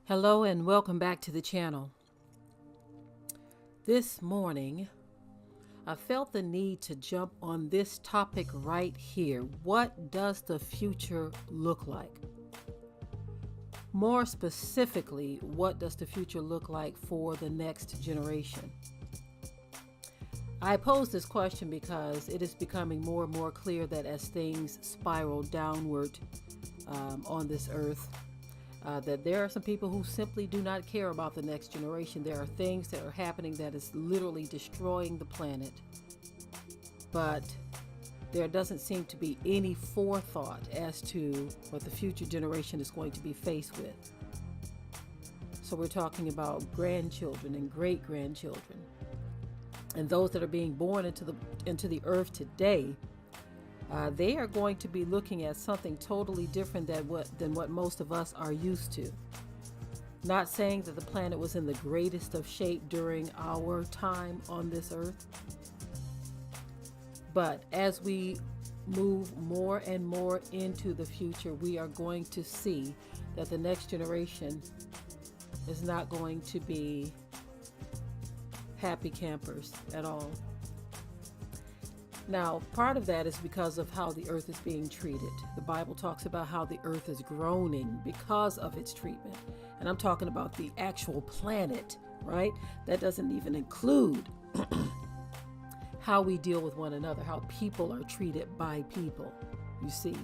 Hello and welcome back to the channel. This morning, I felt the need to jump on this topic right here. What does the future look like? More specifically, what does the future look like for the next generation? I pose this question because it is becoming more and more clear that as things spiral downward on this earth, that there are some people who simply do not care about the next generation. There are things that are happening that is literally destroying the planet. But there doesn't seem to be any forethought as to what the future generation is going to be faced with. So we're talking about grandchildren and great-grandchildren. And those that are being born into the earth today, they are going to be looking at something totally different than what most of us are used to. Not saying that the planet was in the greatest of shape during our time on this earth, but as we move more and more into the future, we are going to see that the next generation is not going to be happy campers at all. Now, part of that is because of how the earth is being treated. The Bible talks about how the earth is groaning because of its treatment. And I'm talking about the actual planet, right? That doesn't even include how we deal with one another, how people are treated by people, you see.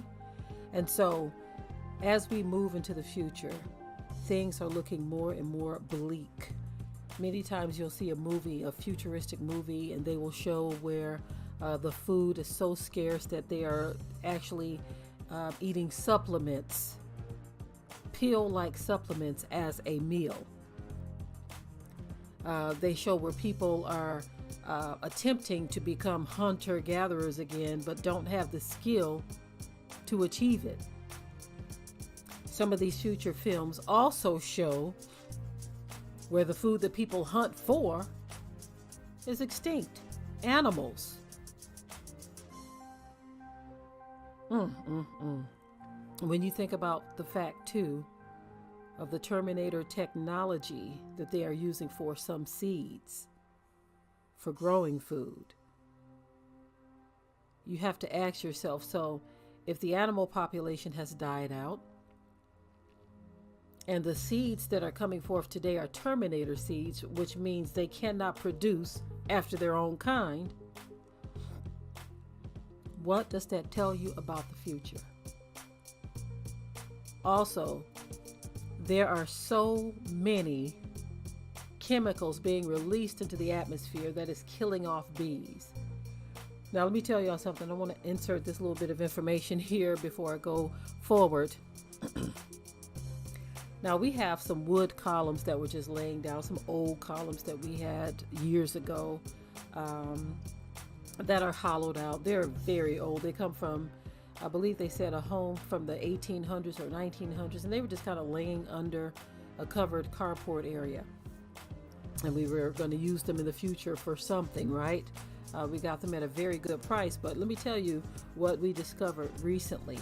And so, as we move into the future, things are looking more and more bleak. Many times you'll see a futuristic movie, and they will show where the food is so scarce that they are actually eating supplements, pill-like supplements as a meal. They show where people are attempting to become hunter-gatherers again, but don't have the skill to achieve it. Some of these future films also show where the food that people hunt for is extinct. Animals. When you think about the fact, too, of the Terminator technology that they are using for some seeds, for growing food, you have to ask yourself, so if the animal population has died out, and the seeds that are coming forth today are Terminator seeds, which means they cannot produce after their own kind, what does that tell you about the future? Also, there are so many chemicals being released into the atmosphere that is killing off bees. Now, let me tell y'all something. I want to insert this little bit of information here before I go forward. Now, we have some wood columns that were just laying down, some old columns that we had years ago. That are hollowed out. They're very old. They come from, I believe they said, a home from the 1800s or 1900s, and they were just kind of laying under a covered carport area. And we were going to use them in the future for something, right? We got them at a very good price, but let me tell you what we discovered recently.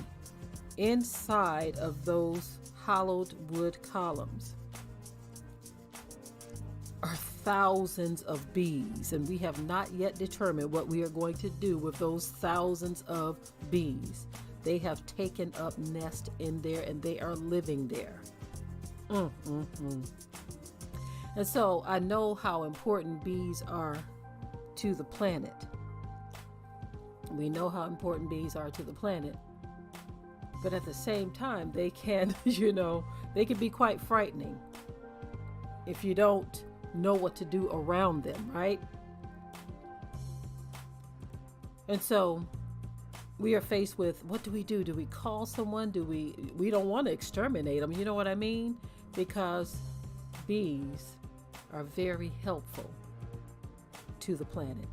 Inside of those hollowed wood columns are thousands of bees, and we have not yet determined what we are going to do with those thousands of bees. They have taken up nest in there, and they are living there. And so I know how important bees are to the planet. We know how important bees are to the planet. But at the same time, they can, they can be quite frightening if you don't know what to do around them, right? And so we are faced with, what do we do? Do we call someone? We don't want to exterminate them, you know what I mean? Because bees are very helpful to the planet.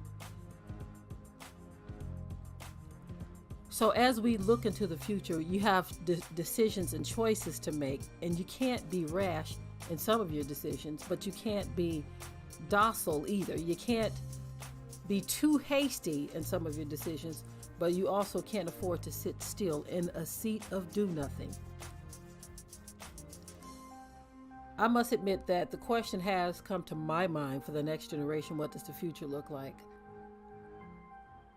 So as we look into the future, you have decisions and choices to make, and you can't be rash in some of your decisions, but you can't be docile either. You can't be too hasty in some of your decisions, but you also can't afford to sit still in a seat of do nothing. I must admit that the question has come to my mind for the next generation: what does the future look like?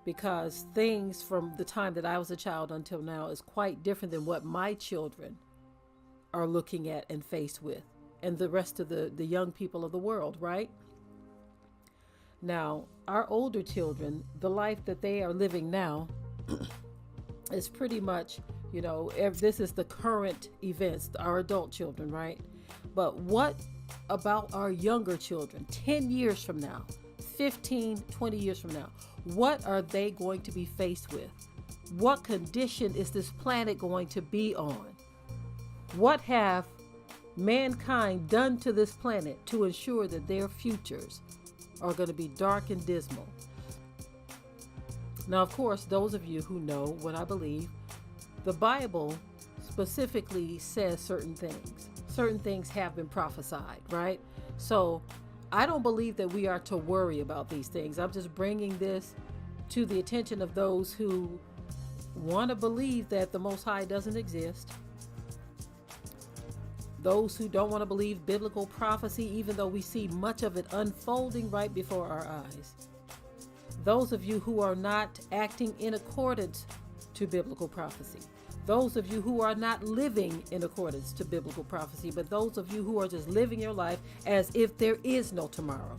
Because things from the time that I was a child until now is quite different than what my children are looking at and faced with, and the rest of the young people of the world, right? Now, our older children, the life that they are living now is pretty much, this is the current events, our adult children, right? But what about our younger children 10 years from now, 15, 20 years from now? What are they going to be faced with? What condition is this planet going to be on? What have mankind done to this planet to ensure that their futures are going to be dark and dismal? Now, of course, those of you who know what I believe, the Bible specifically says certain things. Certain things have been prophesied, right? So I don't believe that we are to worry about these things. I'm just bringing this to the attention of those who want to believe that the Most High doesn't exist. Those who don't want to believe biblical prophecy, even though we see much of it unfolding right before our eyes. Those of you who are not acting in accordance to biblical prophecy. Those of you who are not living in accordance to biblical prophecy, but those of you who are just living your life as if there is no tomorrow.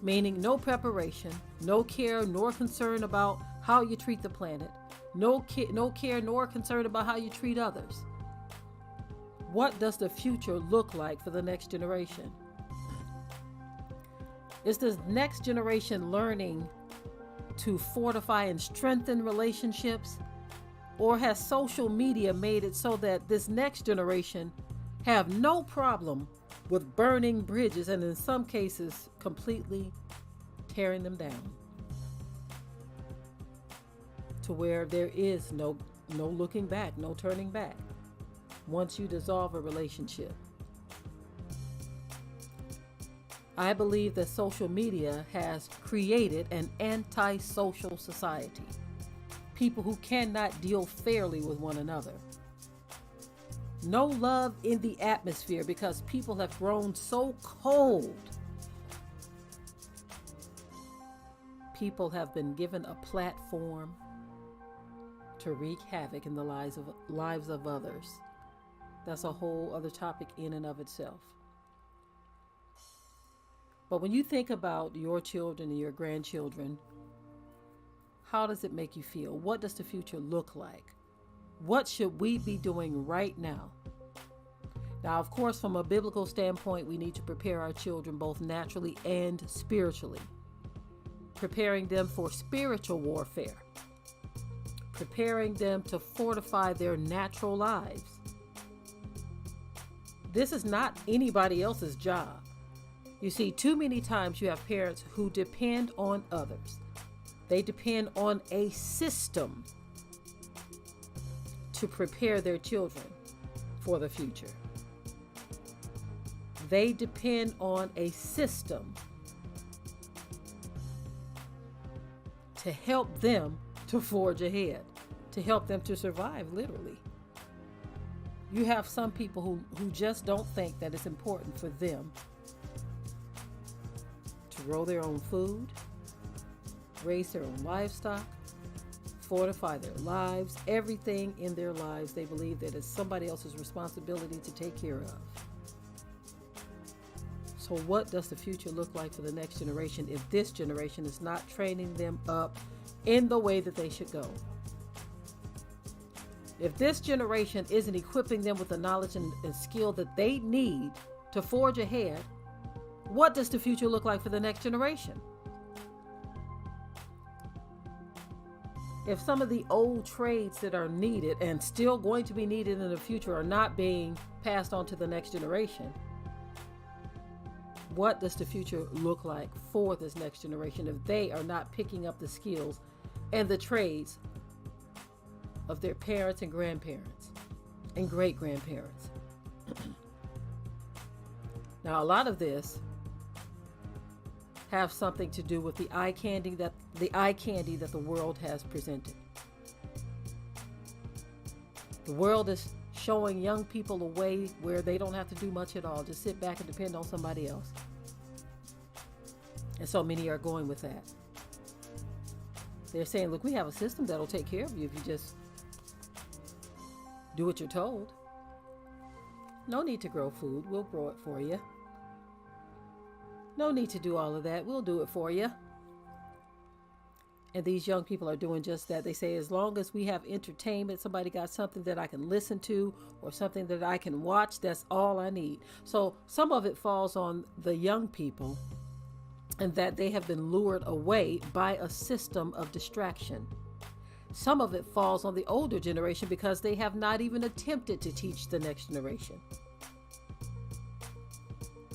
Meaning no preparation, no care nor concern about how you treat the planet, no care nor concern about how you treat others. What does the future look like for the next generation? Is this next generation learning to fortify and strengthen relationships? Or has social media made it so that this next generation have no problem with burning bridges, and in some cases completely tearing them down, to where there is no looking back, no turning back once you dissolve a relationship? I believe that social media has created an antisocial society. People who cannot deal fairly with one another. No love in the atmosphere because people have grown so cold. People have been given a platform to wreak havoc in the lives of others. That's a whole other topic in and of itself. But when you think about your children and your grandchildren, how does it make you feel? What does the future look like? What should we be doing right now? Now, of course, from a biblical standpoint, we need to prepare our children both naturally and spiritually. Preparing them for spiritual warfare. Preparing them to fortify their natural lives. This is not anybody else's job. You see, too many times you have parents who depend on others. They depend on a system to prepare their children for the future. They depend on a system to help them to forge ahead, to help them to survive, literally. You have some people who just don't think that it's important for them to grow their own food, raise their own livestock, fortify their lives. Everything in their lives, they believe that it's somebody else's responsibility to take care of. So what does the future look like for the next generation if this generation is not training them up in the way that they should go? If this generation isn't equipping them with the knowledge and skill that they need to forge ahead, what does the future look like for the next generation? If some of the old trades that are needed and still going to be needed in the future are not being passed on to the next generation, what does the future look like for this next generation if they are not picking up the skills and the trades of their parents and grandparents and great-grandparents. Now, a lot of this have something to do with the eye candy that the world has presented. The world is showing young people a way where they don't have to do much at all. Just sit back and depend on somebody else. And so many are going with that. They're saying, look, we have a system that'll take care of you if you just do what you're told. No need to grow food. We'll grow it for you. No need to do all of that. We'll do it for you. And these young people are doing just that. They say, as long as we have entertainment, somebody got something that I can listen to or something that I can watch, that's all I need. So some of it falls on the young people, and that they have been lured away by a system of distraction. Some of it falls on the older generation because they have not even attempted to teach the next generation.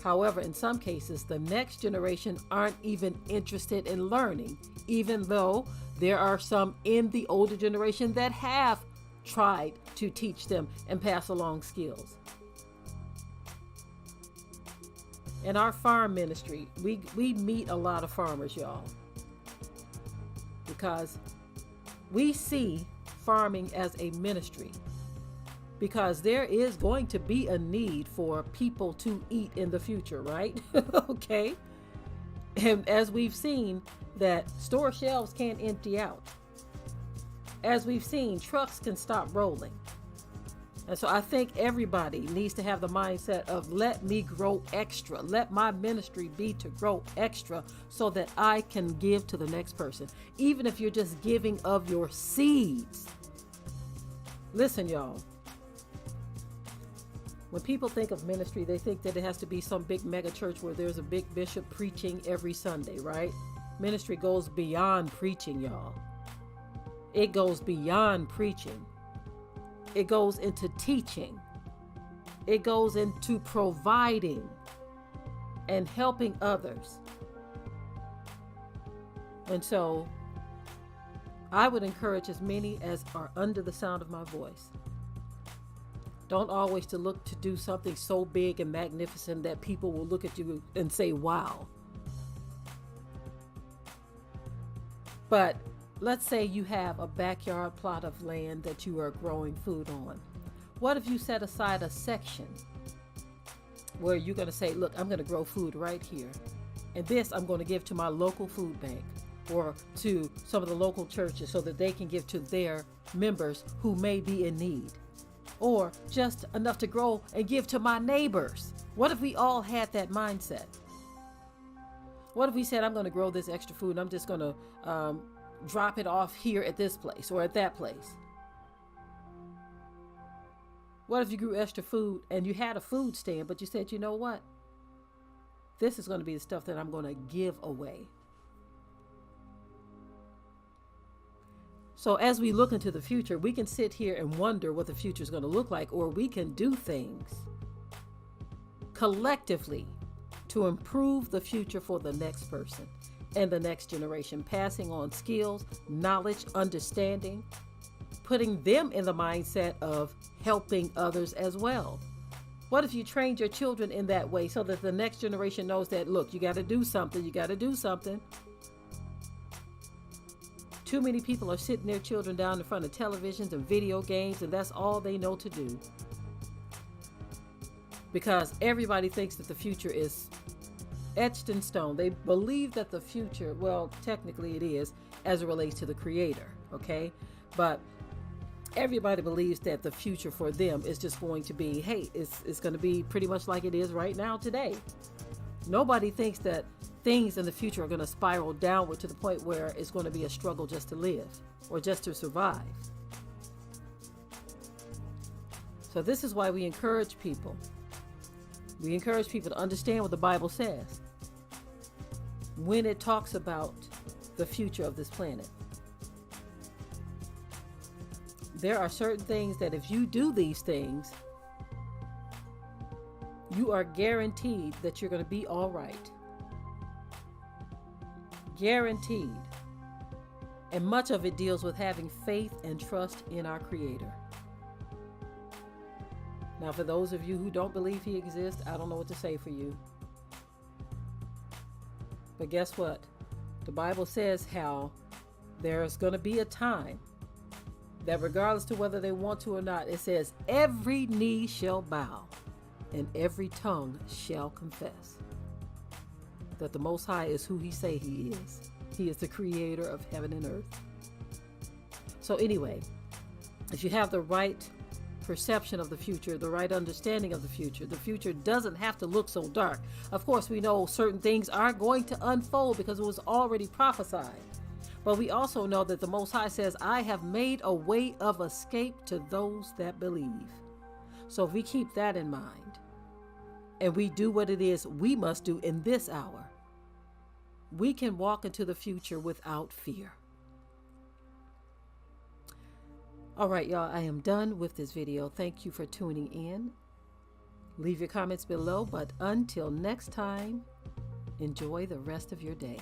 However, in some cases, the next generation aren't even interested in learning, even though there are some in the older generation that have tried to teach them and pass along skills. In our farm ministry, we meet a lot of farmers, y'all, because we see farming as a ministry, because there is going to be a need for people to eat in the future, right? Okay. And as we've seen, that store shelves can't empty out. As we've seen, trucks can stop rolling. And so I think everybody needs to have the mindset of, let me grow extra. Let my ministry be to grow extra so that I can give to the next person. Even if you're just giving of your seeds. Listen, y'all. When people think of ministry, they think that it has to be some big mega church where there's a big bishop preaching every Sunday, right? Ministry goes beyond preaching, y'all. It goes beyond preaching. It goes into teaching. It goes into providing and helping others. And so I would encourage as many as are under the sound of my voice. Don't always to look to do something so big and magnificent that people will look at you and say, wow. But let's say you have a backyard plot of land that you are growing food on. What if you set aside a section where you're going to say, look, I'm going to grow food right here. And this I'm going to give to my local food bank or to some of the local churches so that they can give to their members who may be in need. Or just enough to grow and give to my neighbors. What if we all had that mindset? What if we said, I'm going to grow this extra food and I'm just going to drop it off here at this place or at that place? What if you grew extra food and you had a food stand, but you said, you know what? This is going to be the stuff that I'm going to give away. So as we look into the future, we can sit here and wonder what the future is going to look like, or we can do things collectively to improve the future for the next person and the next generation, passing on skills, knowledge, understanding, putting them in the mindset of helping others as well. What if you trained your children in that way so that the next generation knows that, look, you got to do something, you got to do something. Too many people are sitting their children down in front of televisions and video games, and that's all they know to do. Because everybody thinks that the future is etched in stone. They believe that the future, well, technically it is, as it relates to the Creator, okay? But everybody believes that the future for them is just going to be, hey, it's going to be pretty much like it is right now today. Nobody thinks that things in the future are going to spiral downward to the point where it's going to be a struggle just to live or just to survive. So this is why we encourage people. We encourage people to understand what the Bible says when it talks about the future of this planet. There are certain things that if you do these things, you are guaranteed that you're going to be all right. Guaranteed. And much of it deals with having faith and trust in our Creator. Now, for those of you who don't believe He exists, I don't know what to say for you. But guess what? The Bible says how there's going to be a time that regardless to whether they want to or not, it says every knee shall bow and every tongue shall confess that the Most High is who He say He is. He is the creator of heaven and earth. So anyway, if you have the right perception of the future, the right understanding of the future doesn't have to look so dark. Of course, we know certain things are going to unfold because it was already prophesied. But we also know that the Most High says, I have made a way of escape to those that believe. So if we keep that in mind and we do what it is we must do in this hour, we can walk into the future without fear. All right, y'all, I am done with this video. Thank you for tuning in. Leave your comments below, but until next time, enjoy the rest of your day.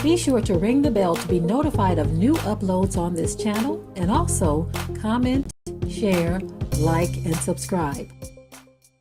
Be sure to ring the bell to be notified of new uploads on this channel, and also comment, share, like, and subscribe.